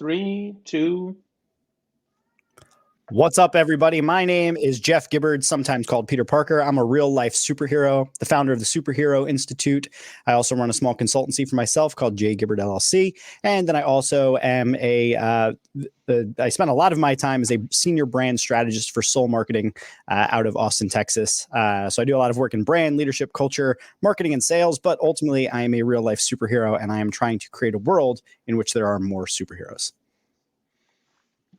3, 2. What's up, everybody? My name is Jeff Gibbard, sometimes called Peter Parker. I'm a real-life superhero, the founder of the Superhero Institute. I also run a small consultancy for myself called J. Gibbard LLC. And then I also am I spend a lot of my time as a senior brand strategist for Soul Marketing out of Austin, Texas. So I do a lot of work in brand, leadership, culture, marketing, and sales. But ultimately, I am a real-life superhero, and I am trying to create a world in which there are more superheroes.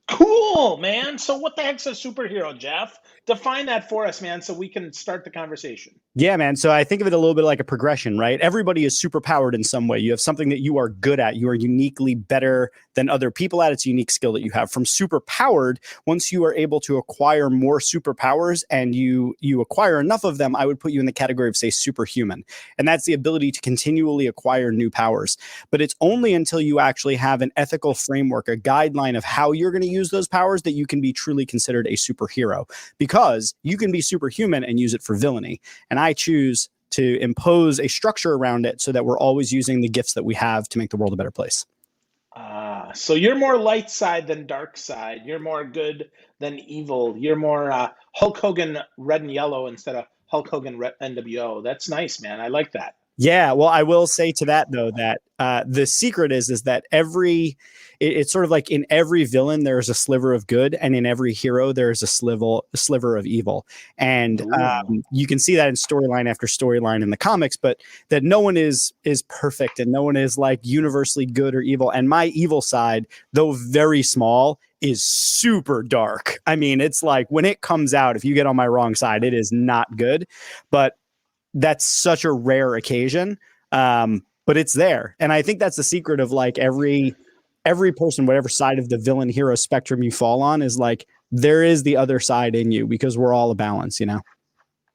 Cool, man. So what the heck's a superhero, Jeff? Define that for us, man, so we can start the conversation. Yeah, man. So I think of it a little bit like a progression, right? Everybody is super powered in some way. You have something that you are good at. You are uniquely better than other people at. It's a unique skill that you have. From super powered, once you are able to acquire more superpowers and you acquire enough of them, I would put you in the category of, say, superhuman. And that's the ability to continually acquire new powers. But it's only until you actually have an ethical framework, a guideline of how you're going to use those powers, that you can be truly considered a superhero. Because you can be superhuman and use it for villainy. And I choose to impose a structure around it so that we're always using the gifts that we have to make the world a better place. So you're more light side than dark side. You're more good than evil. You're more Hulk Hogan red and yellow instead of Hulk Hogan red NWO. That's nice, man. I like that. Yeah, well, I will say to that, though, that the secret is that it's sort of like in every villain, there's a sliver of good, and in every hero, there's a sliver of evil. And you can see that in storyline after storyline in the comics, but that no one is perfect and no one is like universally good or evil. And my evil side, though very small, is super dark. I mean, it's like when it comes out, if you get on my wrong side, it is not good. But that's such a rare occasion, but it's there. And I think that's the secret of like every person, whatever side of the villain hero spectrum you fall on, is like there is the other side in you, because we're all a balance, you know?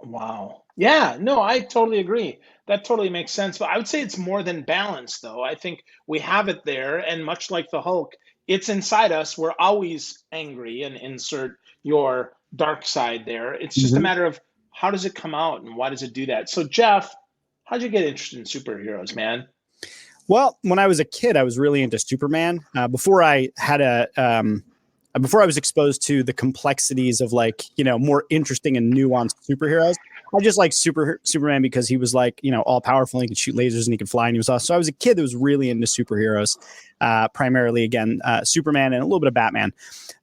Wow. Yeah, no, I totally agree. That totally makes sense. But I would say it's more than balance, though. I think we have it there. And much like the Hulk, it's inside us. We're always angry, and insert your dark side there. It's just a matter of how does it come out and why does it do that? So, Jeff, how'd you get interested in superheroes, man? Well, when I was a kid, I was really into Superman. Before I was exposed to the complexities of like, more interesting and nuanced superheroes, I just like Superman because he was like, all powerful. He could shoot lasers and he could fly and he was awesome. So I was a kid that was really into superheroes, primarily, again, Superman and a little bit of Batman.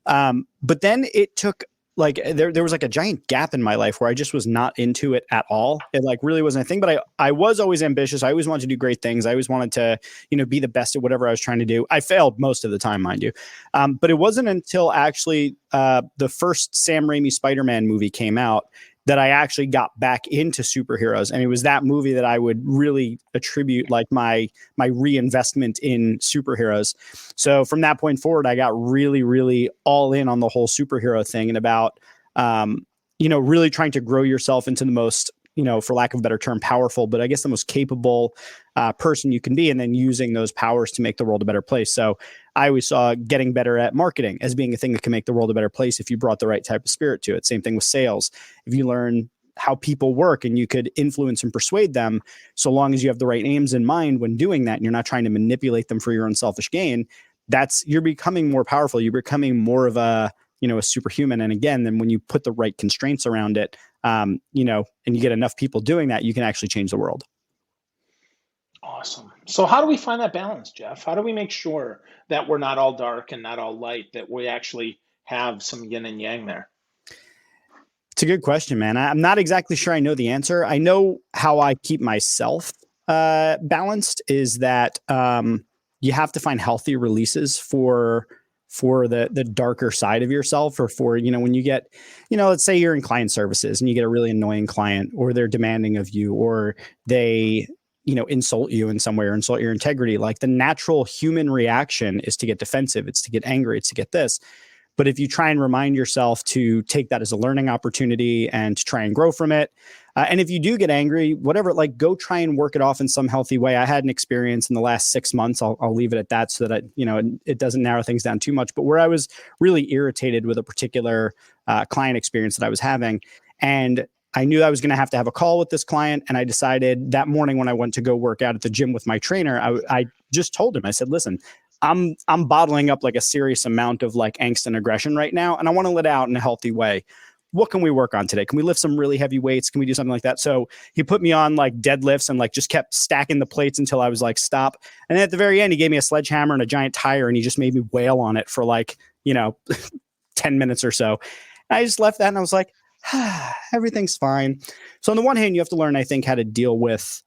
But then it took like there was like a giant gap in my life where I just was not into it at all. It like really wasn't a thing, but I was always ambitious. I always wanted to do great things. I always wanted to, be the best at whatever I was trying to do. I failed most of the time, mind you. But it wasn't until actually the first Sam Raimi SpiderMan movie came out that I actually got back into superheroes. And it was that movie that I would really attribute like my reinvestment in superheroes. So from that point forward, I got really, really all in on the whole superhero thing, and about, really trying to grow yourself into the most, for lack of a better term, powerful, but I guess the most capable person you can be, and then using those powers to make the world a better place. So I always saw getting better at marketing as being a thing that can make the world a better place if you brought the right type of spirit to it. Same thing with sales. If you learn how people work and you could influence and persuade them, so long as you have the right aims in mind when doing that and you're not trying to manipulate them for your own selfish gain, you're becoming more powerful. You're becoming more of a superhuman. And again, then when you put the right constraints around it, and you get enough people doing that, you can actually change the world. Awesome. So how do we find that balance, Jeff? How do we make sure that we're not all dark and not all light, that we actually have some yin and yang there? It's a good question, man. I'm not exactly sure I know the answer. I know how I keep myself balanced is that you have to find healthy releases for the darker side of yourself, or for, when you get, let's say you're in client services and you get a really annoying client, or they're demanding of you, or they, insult you in some way or insult your integrity. Like the natural human reaction is to get defensive. It's to get angry. It's to get this. But if you try and remind yourself to take that as a learning opportunity and to try and grow from it, and if you do get angry, whatever, like go try and work it off in some healthy way. I had an experience in the last 6 months. I'll leave it at that so that it doesn't narrow things down too much. But where I was really irritated with a particular client experience that I was having, and I knew I was going to have a call with this client. And I decided that morning when I went to go work out at the gym with my trainer, I just told him, I said, listen, I'm bottling up like a serious amount of like angst and aggression right now, and I want to let it out in a healthy way. What can we work on today? Can we lift some really heavy weights? Can we do something like that? So he put me on like deadlifts and like just kept stacking the plates until I was like, stop. And then at the very end, he gave me a sledgehammer and a giant tire, and he just made me wail on it for like, 10 minutes or so. And I just left that and I was like, everything's fine. So on the one hand, you have to learn, I think, how to deal with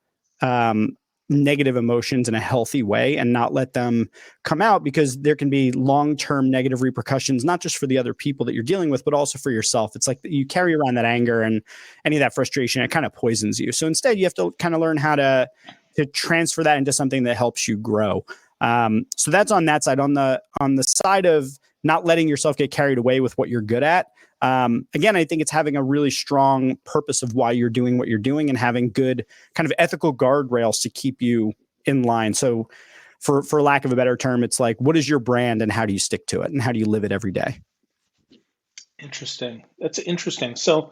negative emotions in a healthy way and not let them come out, because there can be long-term negative repercussions, not just for the other people that you're dealing with, but also for yourself. It's like you carry around that anger and any of that frustration, it kind of poisons you. So instead, you have to kind of learn how to transfer that into something that helps you grow. So that's on that side. On the side of not letting yourself get carried away with what you're good at. Again, I think it's having a really strong purpose of why you're doing what you're doing and having good kind of ethical guardrails to keep you in line. So for lack of a better term, it's like, what is your brand and how do you stick to it and how do you live it every day? Interesting. That's interesting. So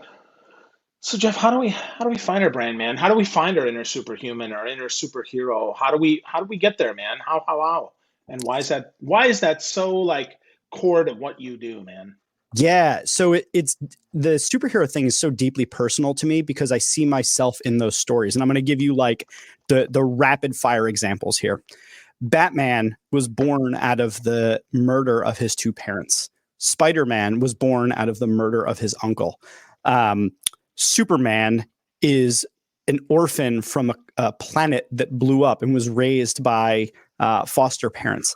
Jeff, how do we find our brand, man? How do we find our inner superhuman, our inner superhero? How do we get there, man? How? And why is that so like core to what you do, man? Yeah. So it's the superhero thing is so deeply personal to me because I see myself in those stories. And I'm going to give you like the rapid fire examples here. Batman was born out of the murder of his two parents. SpiderMan was born out of the murder of his uncle. Superman is an orphan from a planet that blew up and was raised by foster parents.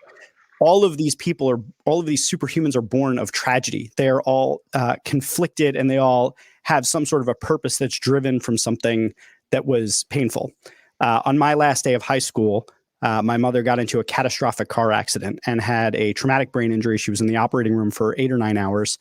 All of these superhumans are born of tragedy. They are all conflicted, and they all have some sort of a purpose that's driven from something that was painful. On my last day of high school, my mother got into a catastrophic car accident and had a traumatic brain injury. She was in the operating room for 8 or 9 hours,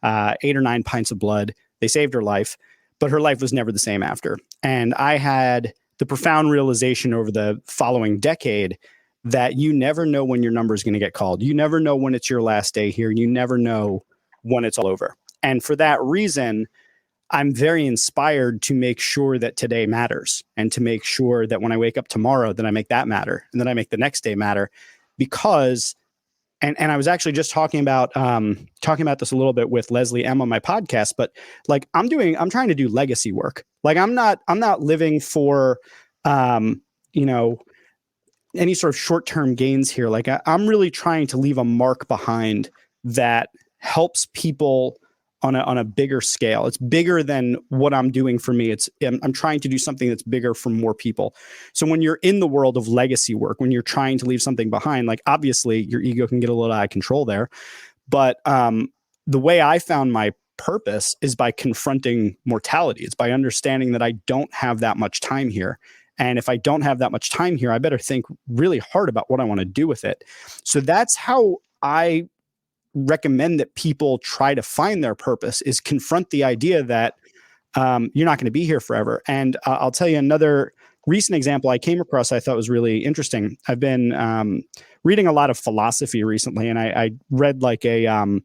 8 or 9 pints of blood. They saved her life, but her life was never the same after. And I had the profound realization over the following decade that you never know when your number is going to get called. You never know when it's your last day here. You never know when it's all over. And for that reason, I'm very inspired to make sure that today matters and to make sure that when I wake up tomorrow, that I make that matter and then I make the next day matter. Because, and I was actually just talking about this a little bit with Leslie M on my podcast, but like I'm trying to do legacy work. Like I'm not living for, any sort of short-term gains here. Like I'm really trying to leave a mark behind that helps people on a bigger scale. It's bigger than what I'm doing for me. I'm trying to do something that's bigger for more people. So when you're in the world of legacy work, when you're trying to leave something behind, like obviously your ego can get a little out of control there. But the way I found my purpose is by confronting mortality. It's by understanding that I don't have that much time here. And if I don't have that much time here, I better think really hard about what I want to do with it. So that's how I recommend that people try to find their purpose, is confront the idea that you're not going to be here forever. And I'll tell you another recent example I came across I thought was really interesting. I've been reading a lot of philosophy recently, and I read like a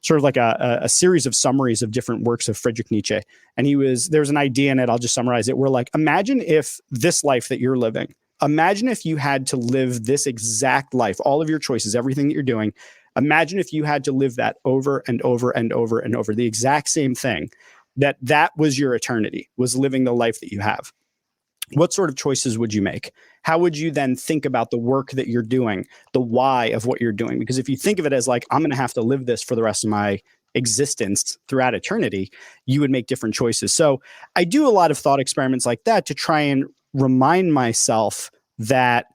sort of like a series of summaries of different works of Friedrich Nietzsche. And there's an idea in it, I'll just summarize it. We're like, imagine if this life that you're living, imagine if you had to live this exact life, all of your choices, everything that you're doing. Imagine if you had to live that over and over and over and over, the exact same thing, that was your eternity, was living the life that you have. What sort of choices would you make? How would you then think about the work that you're doing, the why of what you're doing? Because if you think of it as like, I'm going to have to live this for the rest of my existence throughout eternity, you would make different choices. So I do a lot of thought experiments like that to try and remind myself that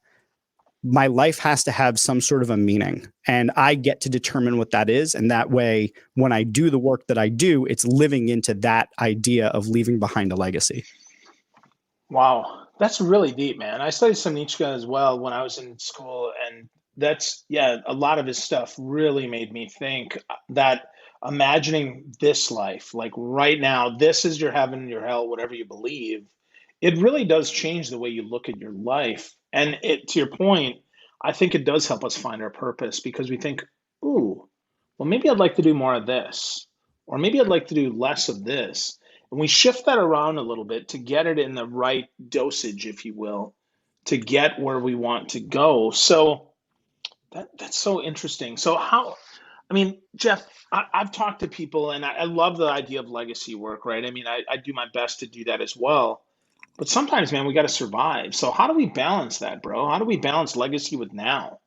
my life has to have some sort of a meaning, and I get to determine what that is. And that way, when I do the work that I do, it's living into that idea of leaving behind a legacy. Wow, that's really deep, man. I studied some Nietzsche as well when I was in school, and a lot of his stuff really made me think that imagining this life, like right now, this is your heaven, your hell, whatever you believe, it really does change the way you look at your life. And to your point, I think it does help us find our purpose because we think, ooh, well, maybe I'd like to do more of this, or maybe I'd like to do less of this. And we shift that around a little bit to get it in the right dosage, if you will, to get where we want to go. So That's so interesting. So how, I mean, Jeff, I've talked to people and I love the idea of legacy work, right? I mean, I do my best to do that as well. But sometimes, man, we got to survive. So how do we balance that, bro? How do we balance legacy with now?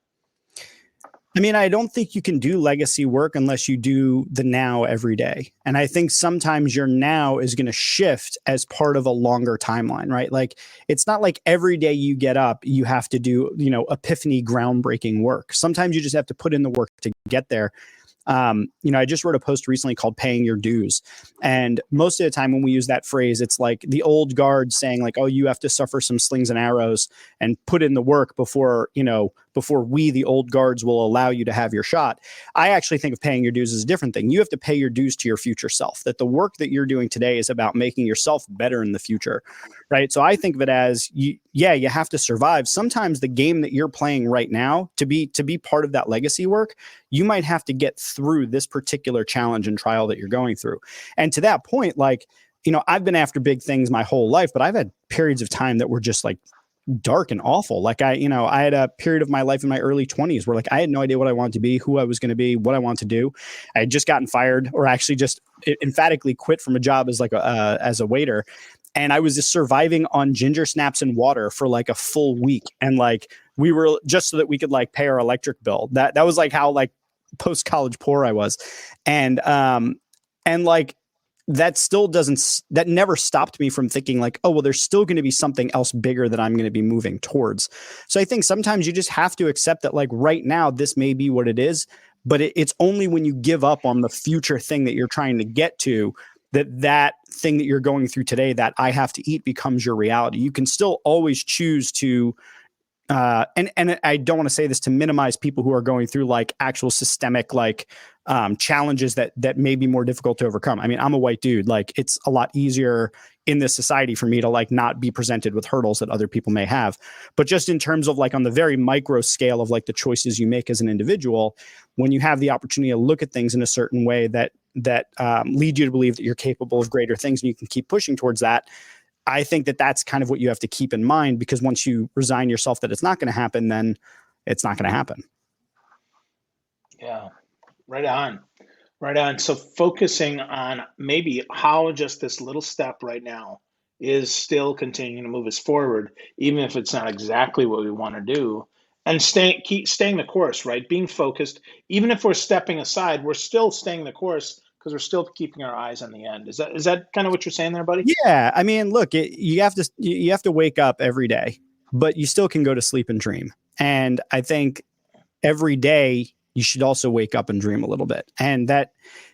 I mean, I don't think you can do legacy work unless you do the now every day. And I think sometimes your now is going to shift as part of a longer timeline, right? Like it's not like every day you get up, you have to do, epiphany groundbreaking work. Sometimes you just have to put in the work to get there. I just wrote a post recently called paying your dues. And most of the time when we use that phrase, it's like the old guard saying like, oh, you have to suffer some slings and arrows and put in the work before we, the old guards, will allow you to have your shot. I actually think of paying your dues as a different thing. You have to pay your dues to your future self, that the work that you're doing today is about making yourself better in the future, right? So I think of it as, you have to survive. Sometimes the game that you're playing right now, to be part of that legacy work, you might have to get through this particular challenge and trial that you're going through. And to that point, like, I've been after big things my whole life, but I've had periods of time that were just like dark and awful. Like I had a period of my life in my early 20s where like I had no idea what I wanted to be, who I was going to be, what I wanted to do. I had just gotten fired, or actually just emphatically quit from a job as as a waiter. And I was just surviving on ginger snaps and water for like a full week. And like we were just so that we could like pay our electric bill. That was like how like post-college poor I was. And like that never stopped me from thinking like, oh, well, there's still going to be something else bigger that I'm going to be moving towards. So I think sometimes you just have to accept that like right now, this may be what it is, but it's only when you give up on the future thing that you're trying to get to that thing that you're going through today, that I have to eat, becomes your reality. You can still always choose to and I don't want to say this to minimize people who are going through like actual systemic like challenges that may be more difficult to overcome. I mean, I'm a white dude. Like it's a lot easier in this society for me to like not be presented with hurdles that other people may have. But just in terms of like on the very micro scale of like the choices you make as an individual, when you have the opportunity to look at things in a certain way that lead you to believe that you're capable of greater things and you can keep pushing towards that, I think that that's kind of what you have to keep in mind, because once you resign yourself that it's not going to happen, then it's not going to happen. Yeah, right on. Right on. So focusing on maybe how just this little step right now is still continuing to move us forward, even if it's not exactly what we want to do, and keep staying the course, right? Being focused, even if we're stepping aside, we're still staying the course because we're still keeping our eyes on the end. Is that kind of what you're saying there, buddy? Yeah, I mean, look, you have to wake up every day, but you still can go to sleep and dream. And I think every day you should also wake up and dream a little bit. And that,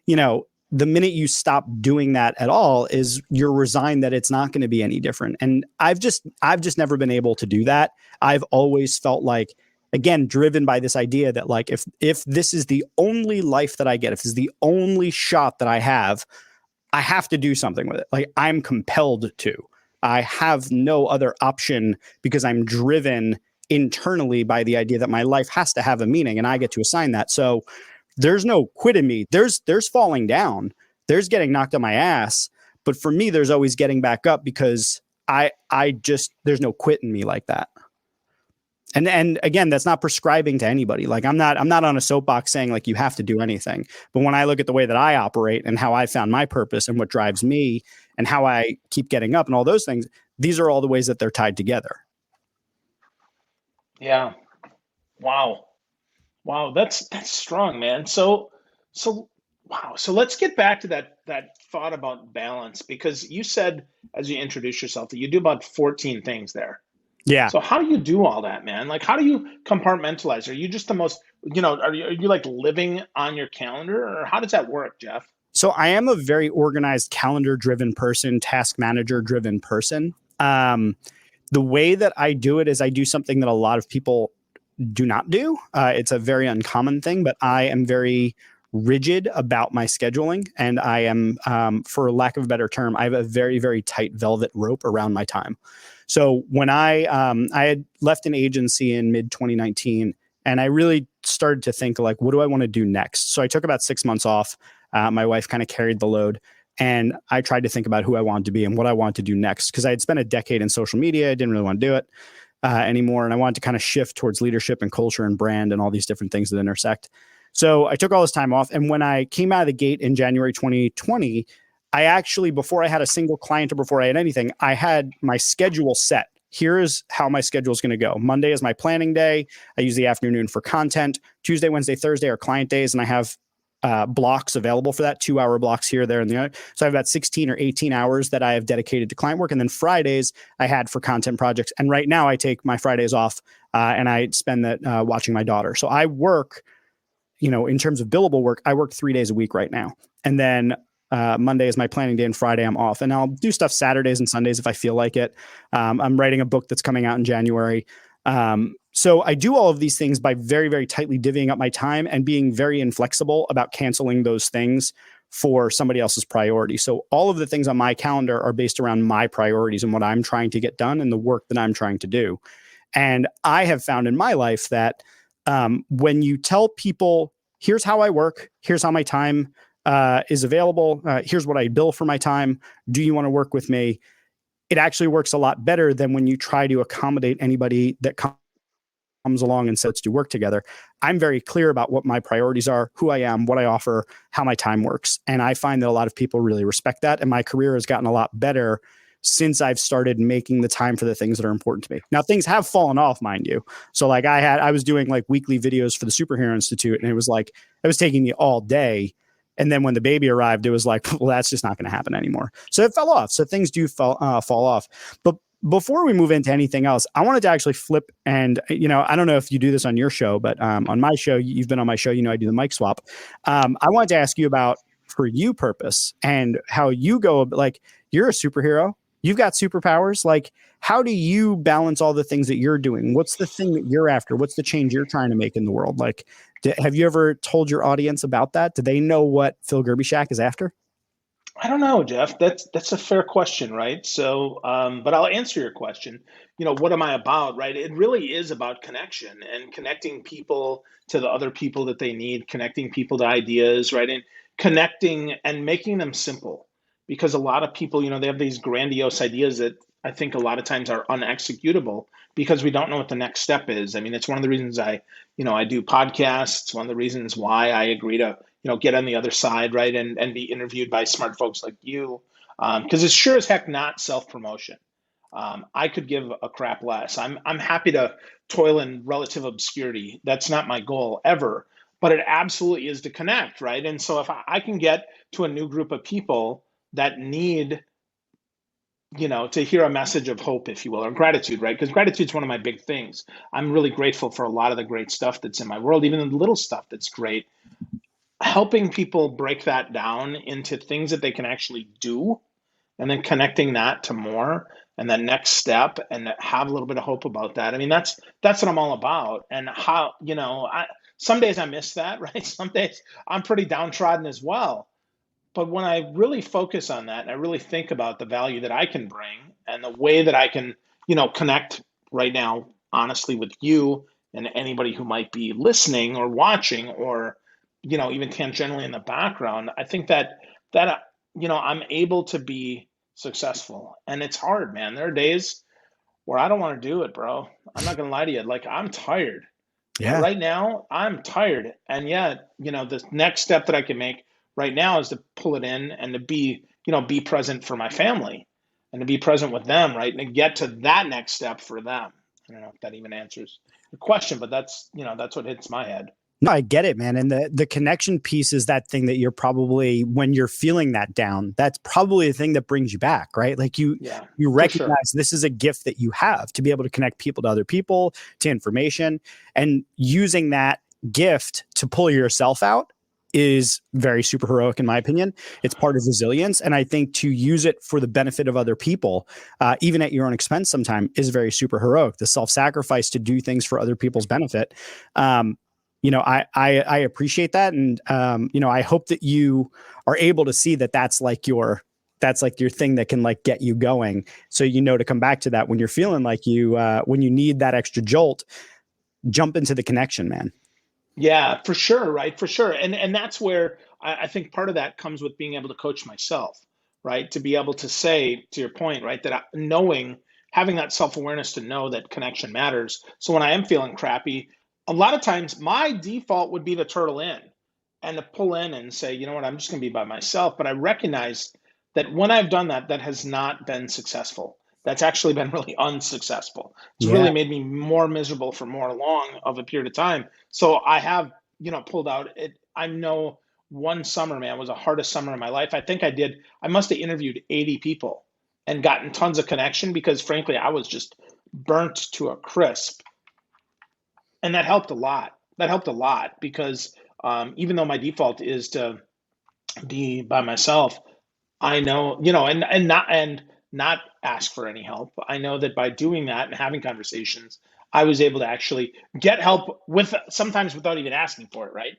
the minute you stop doing that at all is you're resigned that it's not going to be any different. And I've just never been able to do that. I've always felt like, again, driven by this idea that like, if this is the only life that I get, if this is the only shot that I have to do something with it. Like I'm compelled to. I have no other option because I'm driven internally by the idea that my life has to have a meaning and I get to assign that. So there's no quit in me. There's falling down. There's getting knocked on my ass. But for me, there's always getting back up because there's no quit in me like that. And again, that's not prescribing to anybody. Like I'm not on a soapbox saying like you have to do anything. But when I look at the way that I operate and how I found my purpose and what drives me and how I keep getting up and all those things, these are all the ways that they're tied together. Yeah. Wow. Wow. That's strong, man. So wow. So let's get back to that thought about balance, because you said as you introduce yourself that you do about 14 things there. Yeah. So how do you do all that, man? Like, how do you compartmentalize? Are you just the most, are you like living on your calendar, or how does that work, Jeff? So I am a very organized, calendar-driven person, task manager-driven person. The way that I do it is I do something that a lot of people do not do. It's a very uncommon thing, but I am very rigid about my scheduling, and I am, for lack of a better term, I have a very, very tight velvet rope around my time. So when I had left an agency in mid 2019, and I really started to think like, what do I want to do next? So I took about 6 months off. My wife kind of carried the load, and I tried to think about who I wanted to be and what I wanted to do next, because I had spent a decade in social media. I didn't really want to do it. anymore. And I wanted to kind of shift towards leadership and culture and brand and all these different things that intersect. So I took all this time off. And when I came out of the gate in January 2020, I actually, before I had a single client or before I had anything, I had my schedule set. Here is how my schedule is going to go. Monday is my planning day. I use the afternoon for content. Tuesday, Wednesday, Thursday are client days. And I have blocks available for that, 2-hour blocks here, there, and the other. So I have about 16 or 18 hours that I have dedicated to client work. And then Fridays I had for content projects. And right now I take my Fridays off and I spend that watching my daughter. So I work, in terms of billable work, I work 3 days a week right now. And then Monday is my planning day and Friday I'm off. And I'll do stuff Saturdays and Sundays if I feel like it. I'm writing a book that's coming out in January. So I do all of these things by very, very tightly divvying up my time and being very inflexible about canceling those things for somebody else's priority. So all of the things on my calendar are based around my priorities and what I'm trying to get done and the work that I'm trying to do. And I have found in my life that when you tell people, here's how I work, here's how my time is available, here's what I bill for my time, do you want to work with me? It actually works a lot better than when you try to accommodate anybody that comes along and says, let's do work together. I'm very clear about what my priorities are, who I am, what I offer, how my time works. And I find that a lot of people really respect that. And my career has gotten a lot better since I've started making the time for the things that are important to me. Now, things have fallen off, mind you. So like I was doing like weekly videos for the Superhero Institute, and it was taking me all day. And then when the baby arrived, it was like, well, that's just not going to happen anymore. So it fell off. So things do fall off. But before we move into anything else, I wanted to actually flip and, I don't know if you do this on your show, but on my show, you've been on my show, I do the mic swap. I wanted to ask you about, for you, purpose and how you go, like, you're a superhero, you've got superpowers. Like, how do you balance all the things that you're doing? What's the thing that you're after? What's the change you're trying to make in the world? Like, have you ever told your audience about that? Do they know what Phil Gerbyshak is after? I don't know, Jeff. That's a fair question, right? So, but I'll answer your question. What am I about, right? It really is about connection and connecting people to the other people that they need, connecting people to ideas, right? And connecting and making them simple. Because a lot of people, they have these grandiose ideas that I think a lot of times are unexecutable because we don't know what the next step is. I mean, it's one of the reasons I do podcasts. It's one of the reasons why I agree to, get on the other side, right, and be interviewed by smart folks like you, because it's sure as heck not self-promotion. I could give a crap less. I'm happy to toil in relative obscurity. That's not my goal ever, but it absolutely is to connect, right? And so if I can get to a new group of people that need, to hear a message of hope, if you will, or gratitude, right? Because gratitude is one of my big things. I'm really grateful for a lot of the great stuff that's in my world, even the little stuff that's great. Helping people break that down into things that they can actually do, and then connecting that to more and the next step, and have a little bit of hope about that. I mean, that's what I'm all about. And how, some days I miss that, right? Some days I'm pretty downtrodden as well. But when I really focus on that and I really think about the value that I can bring and the way that I can, connect right now, honestly, with you and anybody who might be listening or watching or, even tangentially in the background, I think that I'm able to be successful. And it's hard, man. There are days where I don't want to do it, bro. I'm not going to lie to you. Like, I'm tired. Yeah. Right now, I'm tired. And yet, the next step that I can make right now is to pull it in and to be present for my family and to be present with them, right? And to get to that next step for them. I don't know if that even answers the question, but that's what hits my head. No, I get it, man. And the connection piece is that thing that you're probably, when you're feeling that down, that's probably the thing that brings you back, right? Like you recognize this is a gift that you have to be able to connect people to other people, to information, and using that gift to pull yourself out is very super heroic, in my opinion. It's part of resilience. And I think to use it for the benefit of other people, even at your own expense sometime, is very super heroic. The self-sacrifice to do things for other people's benefit. I appreciate that. And, I hope that you are able to see that that's like your thing that can like get you going. So, to come back to that when you're feeling like when you need that extra jolt, jump into the connection, man. Yeah, for sure. Right. For sure. And that's where I think part of that comes with being able to coach myself, right? To be able to say, to your point, right, that knowing having that self-awareness to know that connection matters. So when I am feeling crappy, a lot of times my default would be to turtle in and to pull in and say, you know what, I'm just going to be by myself. But I recognize that when I've done that, that has not been successful. That's actually been really unsuccessful. It's Yeah. really made me more miserable for more long of a period of time. So I have, pulled out it. I know one summer, man, was the hardest summer of my life. I must have interviewed 80 people and gotten tons of connection because frankly, I was just burnt to a crisp. And that helped a lot. That helped a lot because even though my default is to be by myself, I know, and not ask for any help. I know that by doing that and having conversations, I was able to actually get help with sometimes without even asking for it, right?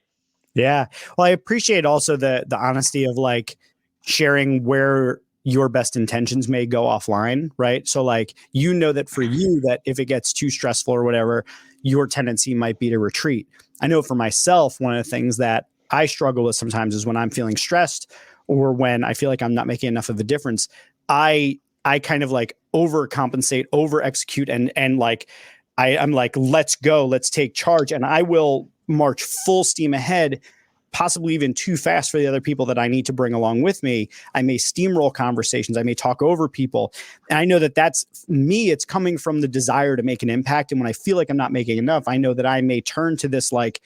Yeah. Well, I appreciate also the honesty of like sharing where your best intentions may go offline, right? So like, that for you, that if it gets too stressful or whatever, your tendency might be to retreat. I know for myself, one of the things that I struggle with sometimes is when I'm feeling stressed or when I feel like I'm not making enough of a difference, I kind of like overcompensate, over execute, and like I'm like, let's go, let's take charge. And I will march full steam ahead, possibly even too fast for the other people that I need to bring along with me. I may steamroll conversations. I may talk over people. And I know that that's me. It's coming from the desire to make an impact. And when I feel like I'm not making enough, I know that I may turn to this, like,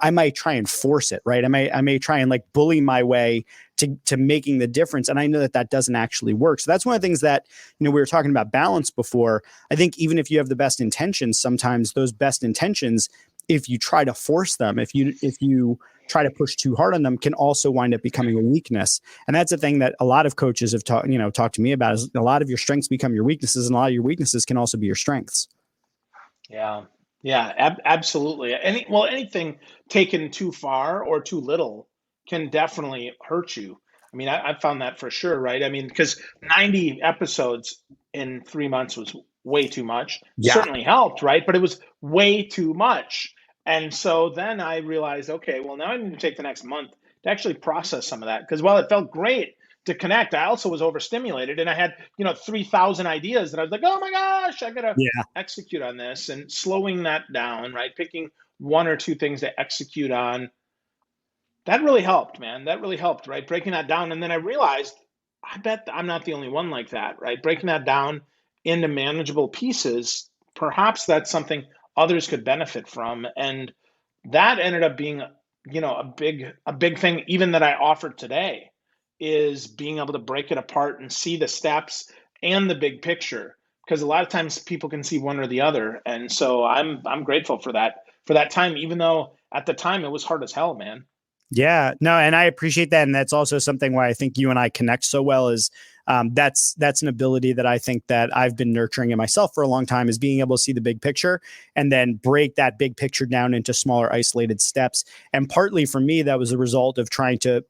I might try and force it, right? I may try and like bully my way to making the difference. And I know that doesn't actually work. So that's one of the things that, we were talking about balance before. I think even if you have the best intentions, sometimes those best intentions, if you try to force them, if you try to push too hard on them, can also wind up becoming a weakness. And that's a thing that a lot of coaches have talked to me about, is a lot of your strengths become your weaknesses, and a lot of your weaknesses can also be your strengths. Yeah. Yeah, absolutely. Anything taken too far or too little can definitely hurt you. I mean, I found that for sure, right? I mean, because 90 episodes in 3 months was way too much. Yeah. Certainly helped, right? But it was way too much. And so then I realized, okay, well, now I need to take the next month to actually process some of that. Because while it felt great to connect, I also was overstimulated and I had, 3,000 ideas that I was like, oh my gosh, I gotta Yeah. execute on this, and slowing that down, right? Picking one or two things to execute on. That really helped, man. That really helped, right? Breaking that down. And then I realized, I bet I'm not the only one like that, right? Breaking that down into manageable pieces, perhaps that's something others could benefit from. And that ended up being, a big thing even that I offered today, is being able to break it apart and see the steps and the big picture. Because a lot of times people can see one or the other. And so I'm grateful for that time, even though at the time it was hard as hell, man. Yeah, no, and I appreciate that, and that's also something why I think you and I connect so well. Is that's an ability that I think that I've been nurturing in myself for a long time, is being able to see the big picture and then break that big picture down into smaller, isolated steps. And partly for me, that was a result of trying to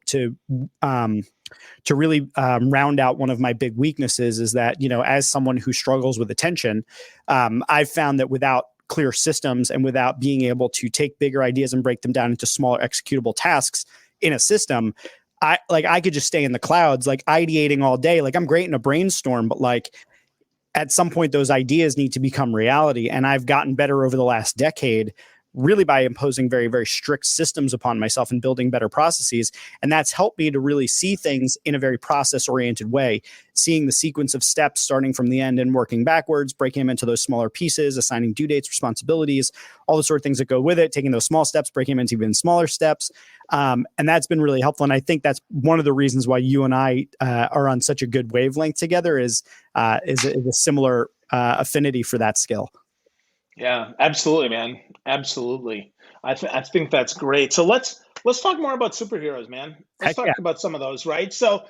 really round out one of my big weaknesses. Is that, as someone who struggles with attention, I've found that without clear systems and without being able to take bigger ideas and break them down into smaller executable tasks in a system, I could just stay in the clouds, like ideating all day. Like, I'm great in a brainstorm, but like at some point those ideas need to become reality. And I've gotten better over the last decade, really by imposing very, very strict systems upon myself and building better processes. And that's helped me to really see things in a very process oriented way, seeing the sequence of steps starting from the end and working backwards, breaking them into those smaller pieces, assigning due dates, responsibilities, all the sort of things that go with it, taking those small steps, breaking them into even smaller steps. And that's been really helpful. And I think that's one of the reasons why you and I are on such a good wavelength together, is a similar affinity for that skill. Yeah, absolutely, man. Absolutely. I think that's great. So let's talk more about superheroes, man. Let's Heck yeah. talk about some of those, right? So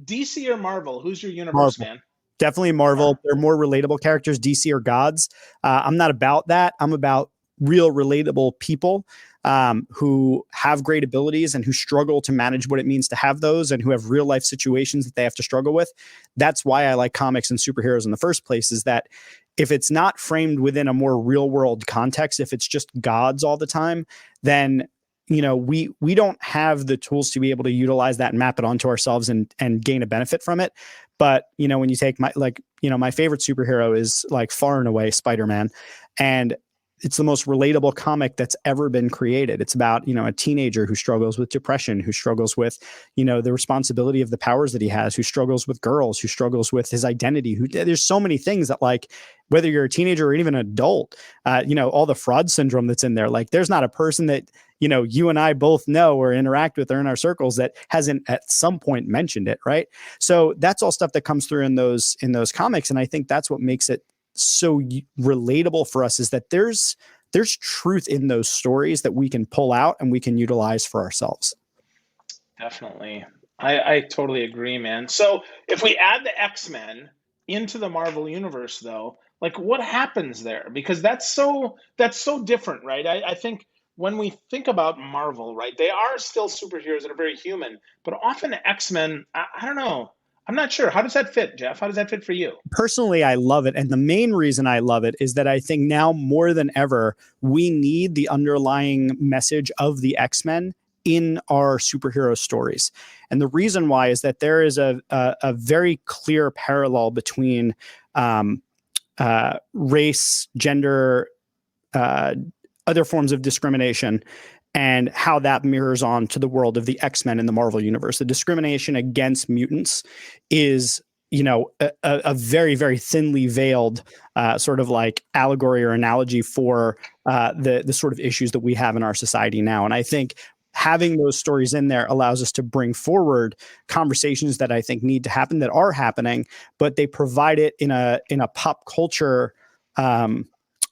DC or Marvel? Who's your universe, Marvel. man? Definitely Marvel. They're more relatable characters. DC are gods. I'm not about that. I'm about real relatable people who have great abilities and who struggle to manage what it means to have those, and who have real life situations that they have to struggle with. That's why I like comics and superheroes in the first place, is that if it's not framed within a more real world context, if it's just gods all the time, then we don't have the tools to be able to utilize that and map it onto ourselves and gain a benefit from it. But, when you take my favorite superhero is like far and away Spider-Man. And it's the most relatable comic that's ever been created. It's about, a teenager who struggles with depression, who struggles with, the responsibility of the powers that he has, who struggles with girls, who struggles with his identity, there's so many things that, like, whether you're a teenager or even an adult, all the fraud syndrome that's in there, like there's not a person that, you and I both know or interact with or in our circles that hasn't at some point mentioned it. Right. So that's all stuff that comes through in those comics. And I think that's what makes it so relatable for us, is that there's truth in those stories that we can pull out and we can utilize for ourselves. Definitely. I totally agree, man. So if we add the X-Men into the Marvel universe, though, like, what happens there? Because that's so different, right? I think when we think about Marvel, right, they are still superheroes that are very human, but often X-Men, I don't know. I'm not sure. How does that fit, Jeff? How does that fit for you? Personally, I love it. And the main reason I love it is that I think now more than ever, we need the underlying message of the X-Men in our superhero stories. And the reason why is that there is a very clear parallel between race, gender, other forms of discrimination, and how that mirrors on to the world of the X-Men in the Marvel universe. The discrimination against mutants is, a very, very thinly veiled sort of like allegory or analogy for the sort of issues that we have in our society now. And I think having those stories in there allows us to bring forward conversations that I think need to happen, that are happening, but they provide it in a pop culture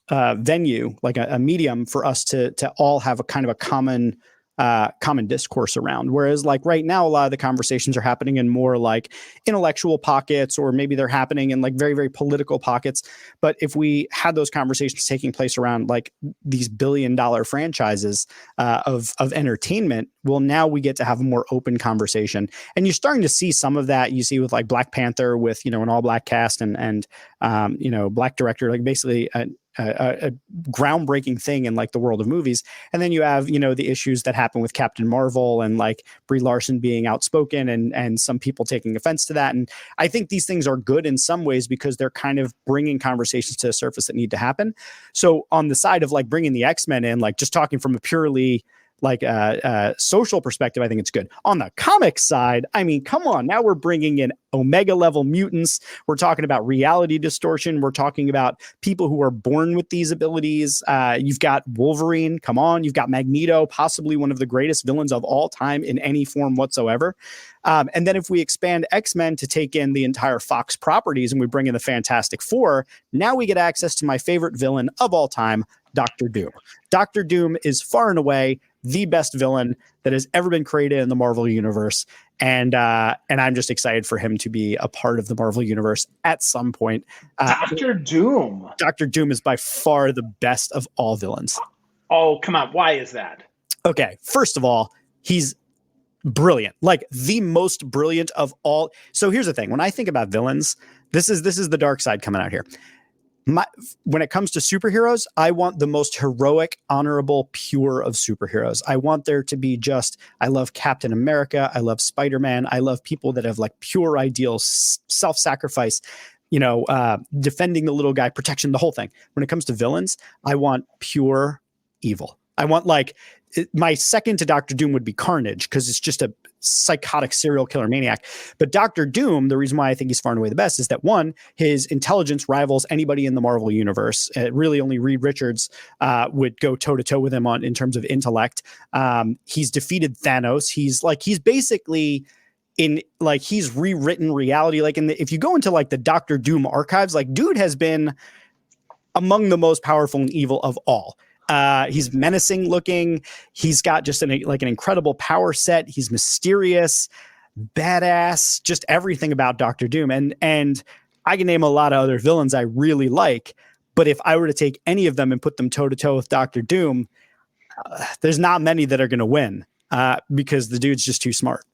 venue, like a medium for us to all have a kind of a common discourse around. Whereas, like, right now, a lot of the conversations are happening in more like intellectual pockets, or maybe they're happening in like very, very political pockets. But if we had those conversations taking place around like these billion-dollar franchises of entertainment, well, now we get to have a more open conversation. And you're starting to see some of that. You see with like Black Panther with, an all black cast and black director, like basically a groundbreaking thing in like the world of movies. And then you have, the issues that happen with Captain Marvel and like Brie Larson being outspoken and some people taking offense to that. And I think these things are good in some ways because they're kind of bringing conversations to the surface that need to happen. So on the side of like bringing the X-Men in, like just talking from a purely like a social perspective, I think it's good. On the comic side, I mean, come on, now we're bringing in Omega level mutants. We're talking about reality distortion. We're talking about people who are born with these abilities. You've got Wolverine. Come on. You've got Magneto, possibly one of the greatest villains of all time in any form whatsoever. And then if we expand X-Men to take in the entire Fox properties and we bring in the Fantastic Four, now we get access to my favorite villain of all time, Doctor Doom. Doctor Doom is far and away the best villain that has ever been created in the Marvel universe. And I'm just excited for him to be a part of the Marvel universe at some point. Doctor Doom. Doctor Doom is by far the best of all villains. Oh, come on. Why is that? Okay. First of all, he's brilliant, like the most brilliant of all. So here's the thing. When I think about villains, this is the dark side coming out here. When it comes to superheroes, I want the most heroic, honorable, pure of superheroes. I want there to be I love Captain America. I love Spider-Man. I love people that have like pure ideals, self-sacrifice, defending the little guy, protection, the whole thing. When it comes to villains, I want pure evil. I want my second to Doctor Doom would be Carnage, because it's just a psychotic serial killer maniac. But Doctor Doom, the reason why I think he's far and away the best is that, one, his intelligence rivals anybody in the Marvel universe. Really only Reed Richards would go toe to toe with him in terms of intellect. He's defeated Thanos. He's basically he's rewritten reality. Like if you go into like the Doctor Doom archives, like dude has been among the most powerful and evil of all. He's menacing looking. He's got just an incredible power set. He's mysterious, badass, just everything about Doctor Doom. And I can name a lot of other villains I really like, but if I were to take any of them and put them toe to toe with Doctor Doom, there's not many that are going to win because the dude's just too smart.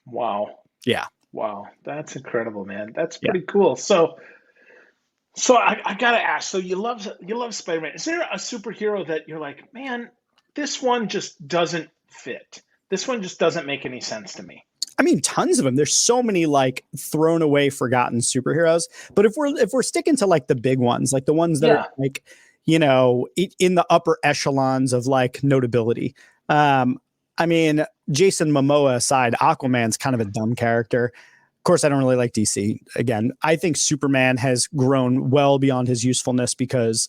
Wow. Yeah. Wow. That's incredible, man. That's pretty cool. So I gotta ask. So you love Spider-Man. Is there a superhero that you're like, man, this one just doesn't fit. This one just doesn't make any sense to me. I mean, tons of them. There's so many like thrown away, forgotten superheroes. But if we're sticking to like the big ones, like the ones that are like, you know, in the upper echelons of like notability. I mean, Jason Momoa aside, Aquaman's kind of a dumb character. Of course, I don't really like DC. Again, I think Superman has grown well beyond his usefulness because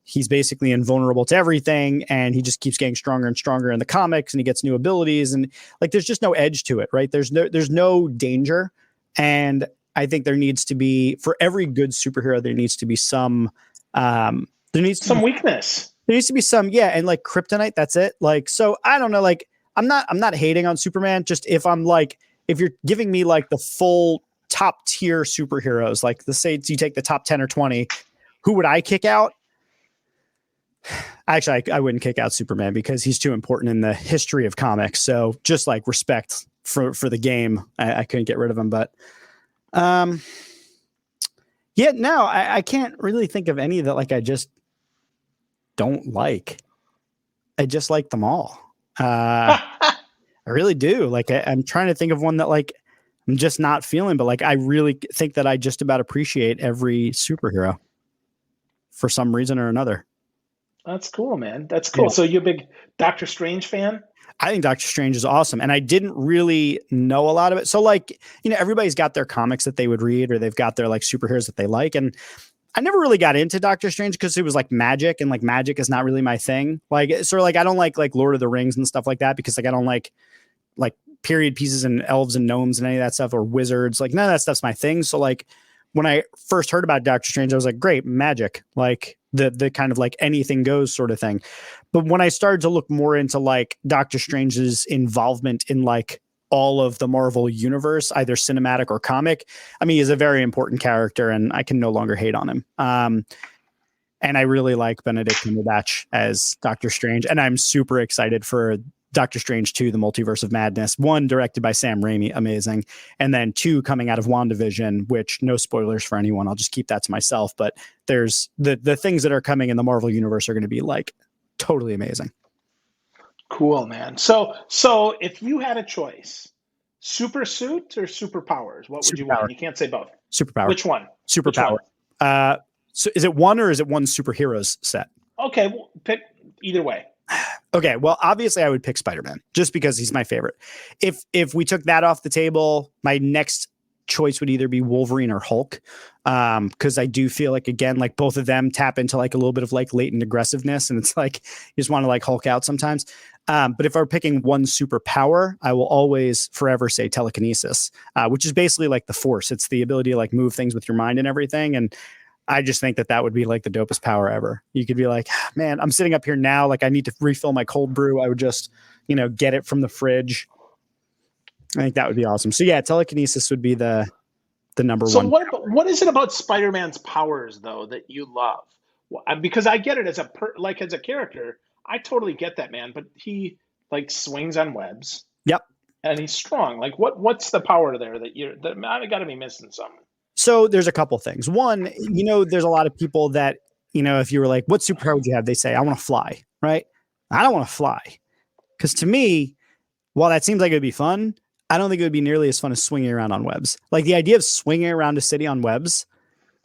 he's basically invulnerable to everything, and he just keeps getting stronger and stronger in the comics, and he gets new abilities, and like there's just no edge to it, right? There's no danger, and I think there needs to be, for every good superhero, there needs to be some some weakness. There needs to be some, yeah, and like kryptonite, that's it. Like, so I don't know, like I'm not hating on Superman. Just if you're giving me like the full top tier superheroes, like let's say you take the top 10 or 20, who would I kick out? Actually, I wouldn't kick out Superman because he's too important in the history of comics. So just like respect for the game, I couldn't get rid of him. But yeah, no, I can't really think of any that like I just don't like. I just like them all. I really do. Like I'm trying to think of one that like I'm just not feeling, but like I really think that I just about appreciate every superhero for some reason or another. That's cool, man. That's cool. Yeah. So you're a big Doctor Strange fan? I think Doctor Strange is awesome. And I didn't really know a lot of it. So like, you know, everybody's got their comics that they would read, or they've got their like superheroes that they like. And I never really got into Doctor Strange because it was like magic, and like magic is not really my thing. Like, sort of like, I don't like Lord of the Rings and stuff like that because like I don't like period pieces and elves and gnomes and any of that stuff, or wizards. Like none of that stuff's my thing. So like when I first heard about Doctor Strange, I was like, great, magic. Like the kind of like anything goes sort of thing. But when I started to look more into like Doctor Strange's involvement in like all of the Marvel universe, either cinematic or comic, I mean, he's a very important character, and I can no longer hate on him. And I really like Benedict Cumberbatch as Doctor Strange, and I'm super excited for Doctor Strange 2, The Multiverse of Madness. 1, directed by Sam Raimi, amazing. And then 2, coming out of WandaVision, which, no spoilers for anyone, I'll just keep that to myself. But there's the things that are coming in the Marvel universe are going to be like totally amazing. Cool, man. So if you had a choice, super suit or superpowers, what would you want? You can't say both. Superpower. Which one? Superpower. So is it one, or is it one superheroes set? Okay, well, pick either way. Okay, well, obviously I would pick Spider-Man just because he's my favorite. If we took that off the table, my next choice would either be Wolverine or Hulk, because I do feel like, again, like both of them tap into like a little bit of like latent aggressiveness, and it's like you just want to like Hulk out sometimes. But if I were picking one superpower, I will always forever say telekinesis, which is basically like the Force. It's the ability to like move things with your mind and everything. And I just think that would be like the dopest power ever. You could be like, man, I'm sitting up here now, like I need to refill my cold brew. I would just, get it from the fridge. I think that would be awesome. So yeah, telekinesis would be the number one. So what is it about Spider-Man's powers though that you love? Because I get it as a character, I totally get that, man. But he like swings on webs. Yep. And he's strong. Like what's the power there that I got to be missing something? So there's a couple things. One, there's a lot of people that, if you were like, what superpower would you have? They say, I want to fly, right? I don't want to fly. Because to me, while that seems like it would be fun, I don't think it would be nearly as fun as swinging around on webs. Like the idea of swinging around a city on webs.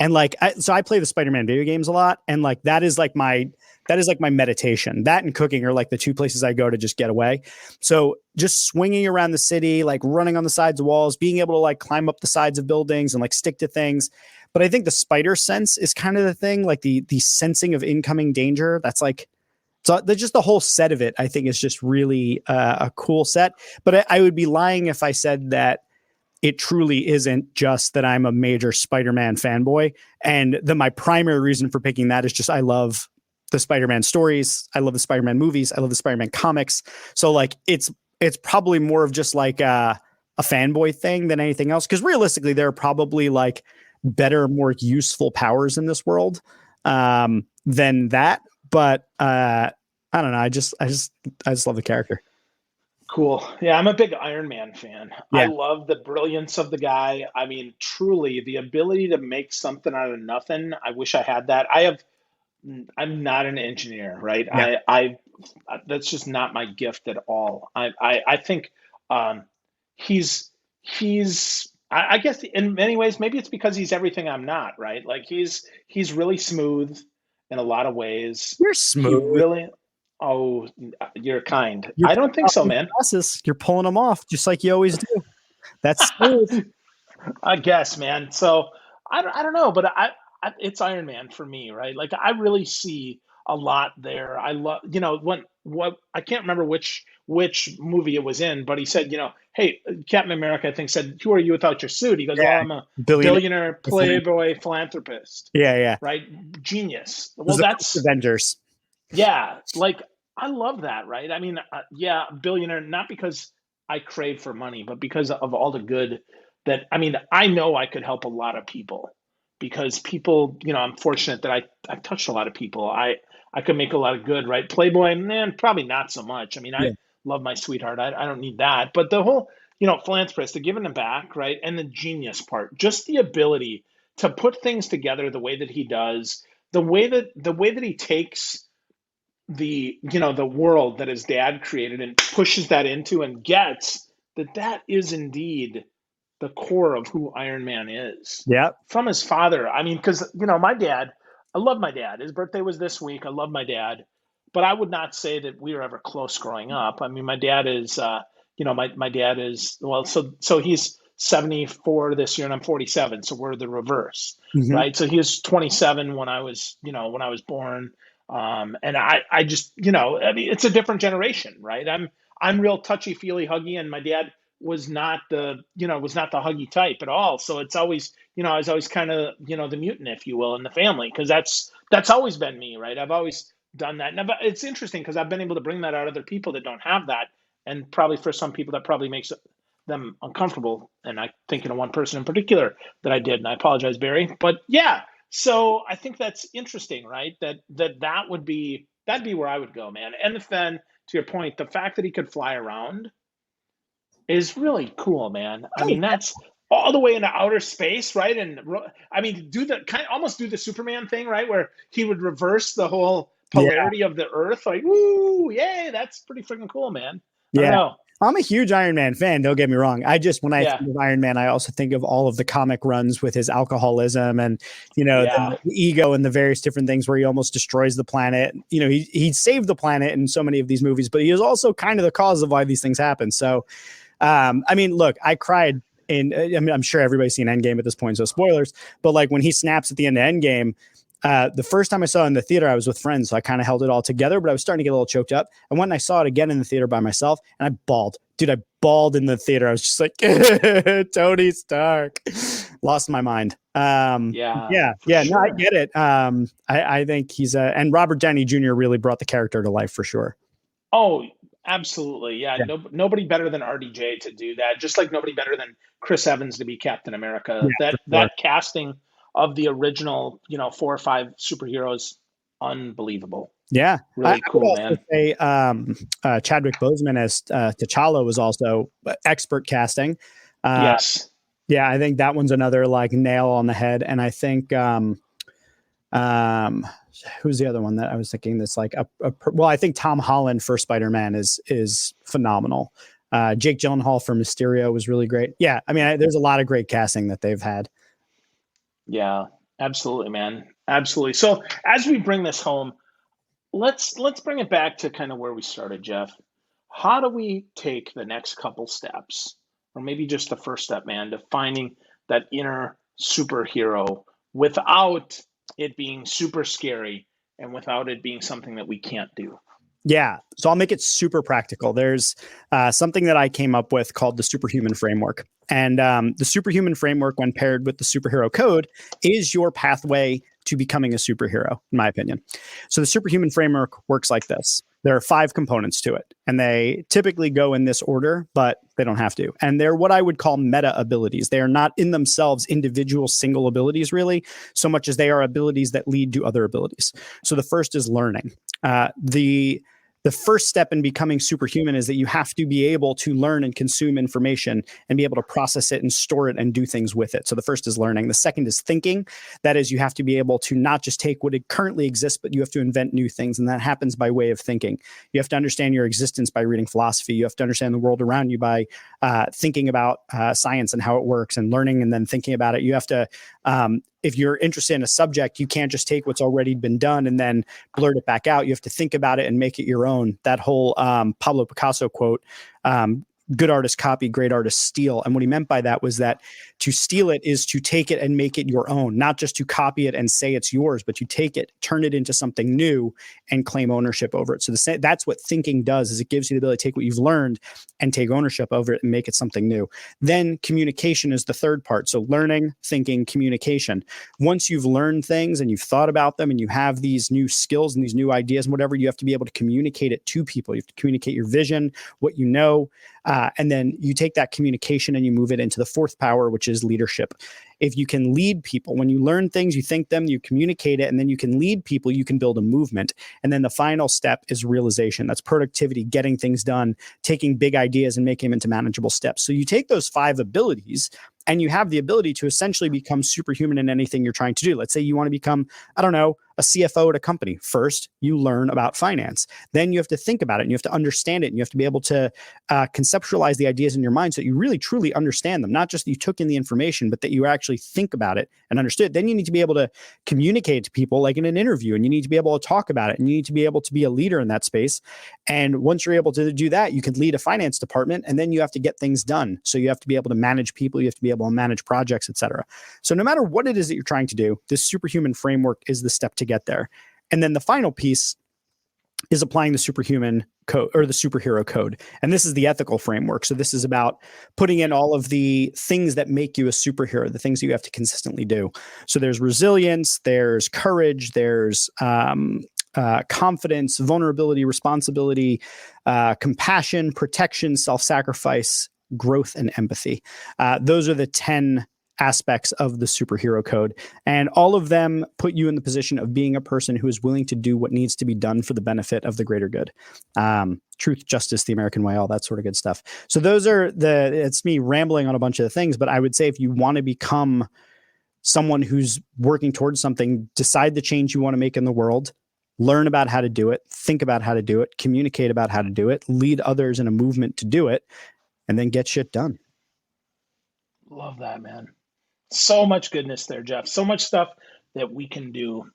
And like, so I play the Spider-Man video games a lot. And like, that is like my meditation. That and cooking are like the two places I go to just get away. So just swinging around the city, like running on the sides of walls, being able to like climb up the sides of buildings and like stick to things. But I think the spider sense is kind of the thing, like the sensing of incoming danger. That's like, so just the whole set of it, I think is just really a cool set. But I would be lying if I said that it truly isn't just that I'm a major Spider-Man fanboy. And my primary reason for picking that is just I love the Spider-Man stories. I love the Spider-Man movies. I love the Spider-Man comics. So like it's probably more of just like a fanboy thing than anything else. Because realistically, there are probably like better, more useful powers in this world than that. But I don't know. I just love the character. Cool. Yeah, I'm a big Iron Man fan. Yeah. I love the brilliance of the guy. I mean, truly, the ability to make something out of nothing. I wish I had that. I'm not an engineer, right? Yeah. I that's just not my gift at all. I think he's I guess in many ways maybe it's because he's everything I'm not, right? Like he's really smooth in a lot of ways. You're He smooth. really oh you're kind. You're I pulling don't think off so, these man. glasses. You're pulling them off just like you always do. That's smooth. I guess, man. So I don't know, but it's Iron Man for me, right? Like I really see a lot there. I love, when what I can't remember which movie it was in, but he said, hey, Captain America, I think said, who are you without your suit? He goes, well, Yeah, I'm a billionaire. billionaire, playboy, philanthropist, Yeah, yeah. right? Genius. It was Well, the first that's Avengers. yeah, like I love that, right? I mean, yeah, billionaire, not because I crave for money, but because of all the good that, I mean, I know I could help a lot of people because people, I'm fortunate that I've touched a lot of people. I could make a lot of good, right? Playboy, man, probably not so much. I mean, I Yeah. love my sweetheart. I don't need that. But the whole, philanthropist, the giving them back, right? And the genius part, just the ability to put things together the way that he does, the way that he takes the world that his dad created and pushes that into and gets that is indeed the core of who Iron Man is Yeah. from his father. I mean, because my dad, I love my dad. His birthday was this week. I love my dad, but I would not say that we were ever close growing up. I mean, my dad is my dad is, well, so he's 74 this year and I'm 47, so we're the reverse, Mhm. right? So he was 27 when I was born. And I just, I mean, it's a different generation, right? I'm real touchy feely huggy, and my dad was not the huggy type at all. So it's always, I was always kind of, the mutant, if you will, in the family, because that's always been me, right? I've always done that. Now, but it's interesting because I've been able to bring that out of other people that don't have that, and probably for some people that probably makes them uncomfortable. And I think one person in particular that I did, and I apologize, Barry, but yeah. So I think that's interesting, right? That'd be where I would go, man. And then to your point, the fact that he could fly around is really cool, man. I Oh, mean, that's all the way into outer space, right? And I mean, almost do the Superman thing, right, where he would reverse the whole yeah. polarity of the Earth, like, woo, yay, that's pretty freaking cool, man. I don't Yeah. know. I'm a huge Iron Man fan. Don't get me wrong. When I Yeah, think of Iron Man, I also think of all of the comic runs with his alcoholism and, yeah, the ego and the various different things where he almost destroys the planet. He saved the planet in so many of these movies, but he is also kind of the cause of why these things happen. So, I mean, look, I cried I mean, I'm sure everybody's seen Endgame at this point, so spoilers, but like when he snaps at the end of Endgame, the first time I saw it in the theater, I was with friends, so I kind of held it all together, but I was starting to get a little choked up. And when I saw it again in the theater by myself, and I bawled. Dude, I bawled in the theater. I was just like, Tony Stark. Lost my mind. yeah, Yeah, for yeah, no, I sure. get it. I think and Robert Downey Jr. really brought the character to life for sure. Oh, absolutely. Yeah. Yeah, No, nobody better than RDJ to do that. Just like nobody better than Chris Evans to be Captain America. yeah, That for sure. that casting of the original, four or five superheroes, unbelievable. Yeah, I Really would cool, also man. say Chadwick Boseman as T'Challa was also expert casting. Uh, Yes. Yeah, I think that one's another like nail on the head. And I think um who's the other one that I was thinking that's like well, I think Tom Holland for Spider-Man is phenomenal. Jake Gyllenhaal for Mysterio was really great. Yeah, I mean, there's a lot of great casting that they've had. Yeah. Absolutely, man. Absolutely. So as we bring this home, let's bring it back to kind of where we started, Jeff. How do we take the next couple steps, or maybe just the first step, man, to finding that inner superhero without it being super scary and without it being something that we can't do? Yeah. So I'll make it super practical. There's something that I came up with called the Superhuman Framework. And the Superhuman Framework, when paired with the superhero code, is your pathway to becoming a superhero, in my opinion. So the Superhuman Framework works like this. There are 5 components to it, and they typically go in this order, but they don't have to. And they're what I would call meta abilities. They are not in themselves individual single abilities, really, so much as they are abilities that lead to other abilities. So the first is learning. The the first step in becoming superhuman is that you have to be able to learn and consume information and be able to process it and store it and do things with it. So the first is learning. The second is thinking. That is, you have to be able to not just take what it currently exists, but you have to invent new things. And that happens by way of thinking. You have to understand your existence by reading philosophy. You have to understand the world around you by thinking about science and how it works, and learning and then thinking about it. You have to, if you're interested in a subject, you can't just take what's already been done and then blurt it back out. You have to think about it and make it your own. That whole Pablo Picasso quote, good artists copy, great artists steal. And what he meant by that was that to steal it is to take it and make it your own, not just to copy it and say it's yours, but you take it, turn it into something new and claim ownership over it. So that's what thinking does, is it gives you the ability to take what you've learned and take ownership over it and make it something new. Then communication is the third part. So learning, thinking, communication. Once you've learned things and you've thought about them and you have these new skills and these new ideas and whatever, you have to be able to communicate it to people. You have to communicate your vision, what you know, and then you take that communication and you move it into the fourth power, which is leadership. If you can lead people, when you learn things, you think them, you communicate it, and then you can lead people, you can build a movement. And then the final step is realization. That's productivity, getting things done, taking big ideas and making them into manageable steps. So you take those 5 abilities and you have the ability to essentially become superhuman in anything you're trying to do. Let's say you want to become, I don't know, a CFO at a company. First, you learn about finance. Then you have to think about it and you have to understand it. And you have to be able to conceptualize the ideas in your mind so that you really, truly understand them. Not just that you took in the information, but that you actually think about it and understood. Then you need to be able to communicate it to people like in an interview, and you need to be able to talk about it, and you need to be able to be a leader in that space. And once you're able to do that, you can lead a finance department, and then you have to get things done. So you have to be able to manage people, you have to be able to manage projects, etc. So no matter what it is that you're trying to do, this superhuman framework is the step to get there. And then the final piece is applying the superhuman code or the superhero code. And this is the ethical framework. So this is about putting in all of the things that make you a superhero, the things that you have to consistently do. So there's resilience, there's courage, there's confidence, vulnerability, responsibility, compassion, protection, self-sacrifice, growth, and empathy. Those are the 10 aspects of the superhero code. And all of them put you in the position of being a person who is willing to do what needs to be done for the benefit of the greater good. Truth, justice, the American way, all that sort of good stuff. So those are it's me rambling on a bunch of the things, but I would say if you want to become someone who's working towards something, decide the change you want to make in the world, learn about how to do it, think about how to do it, communicate about how to do it, lead others in a movement to do it, and then get shit done. Love that, man. So much goodness there, Jeff. So much stuff that we can do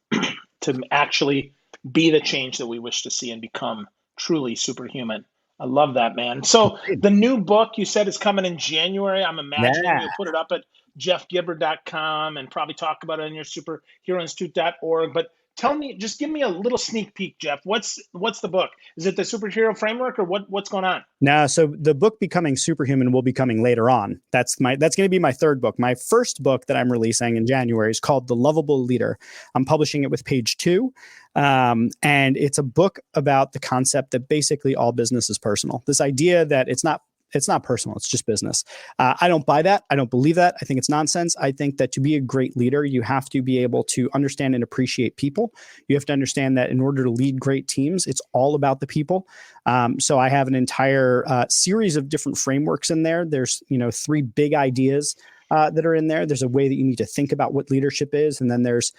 to actually be the change that we wish to see and become truly superhuman. I love that, man. So the new book you said is coming in January. I'm imagining you'll put it up at jeffgibbard.com and probably talk about it on your superheroinstitute.org. But tell me, just give me a little sneak peek, Jeff. What's the book? Is it the Superhero Framework, or what's going on? No, so the book Becoming Superhuman will be coming later on. That's going to be my third book. My first book that I'm releasing in January is called The Lovable Leader. I'm publishing it with Page 2. And it's a book about the concept that basically all business is personal. This idea that it's not personal, it's just business. I don't buy that. I don't believe that. I think it's nonsense. I think that to be a great leader, you have to be able to understand and appreciate people. You have to understand that in order to lead great teams, it's all about the people. So I have an entire series of different frameworks in there. There's 3 big ideas that are in there. There's a way that you need to think about what leadership is. And then there's,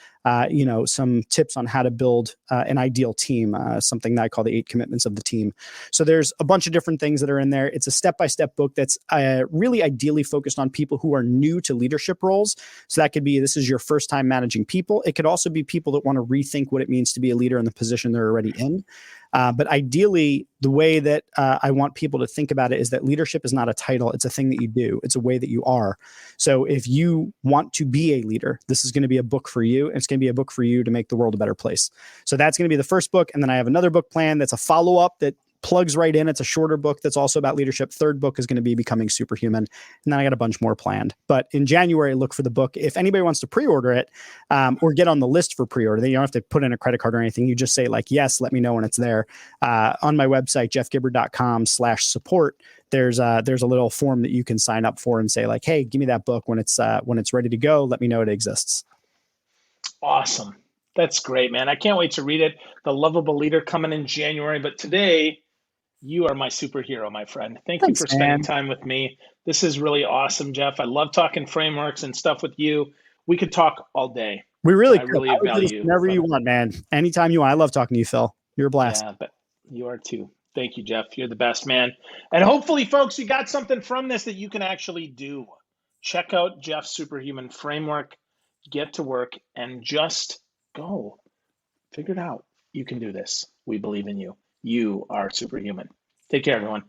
some tips on how to build an ideal team, something that I call the 8 commitments of the team. So there's a bunch of different things that are in there. It's a step-by-step book that's really ideally focused on people who are new to leadership roles. So that could be, this is your first time managing people. It could also be people that want to rethink what it means to be a leader in the position they're already in. But ideally, the way that I want people to think about it is that leadership is not a title. It's a thing that you do. It's a way that you are. So if you want to be a leader, this is going to be a book for you. And it's going to be a book for you to make the world a better place. So that's going to be the first book. And then I have another book planned that's a follow-up that plugs right in. It's a shorter book that's also about leadership. Third book is going to be Becoming Superhuman. And then I got a bunch more planned. But in January, look for the book. If anybody wants to pre-order it or get on the list for pre-order, then you don't have to put in a credit card or anything. You just say yes, let me know when it's there. On my website, jeffgibbard.com/support, there's a little form that you can sign up for and say hey, give me that book when it's ready to go. Let me know it exists. Awesome. That's great, man. I can't wait to read it. The Lovable Leader coming in January. But today, you are my superhero, my friend. Thank you Thanks, for spending man. time with me. This is really awesome, Jeff. I love talking frameworks and stuff with you. We could talk all day. We So really I could. really I would do this value, whenever you brother. want, man. Anytime you want. I love talking to you, Phil. You're a blast. Yeah, but you are too. Thank you, Jeff. You're the best, man. And hopefully, folks, you got something from this that you can actually do. Check out Jeff's Superhuman Framework, get to work, and just go. Figure it out. You can do this. We believe in you. You are superhuman. Take care, everyone.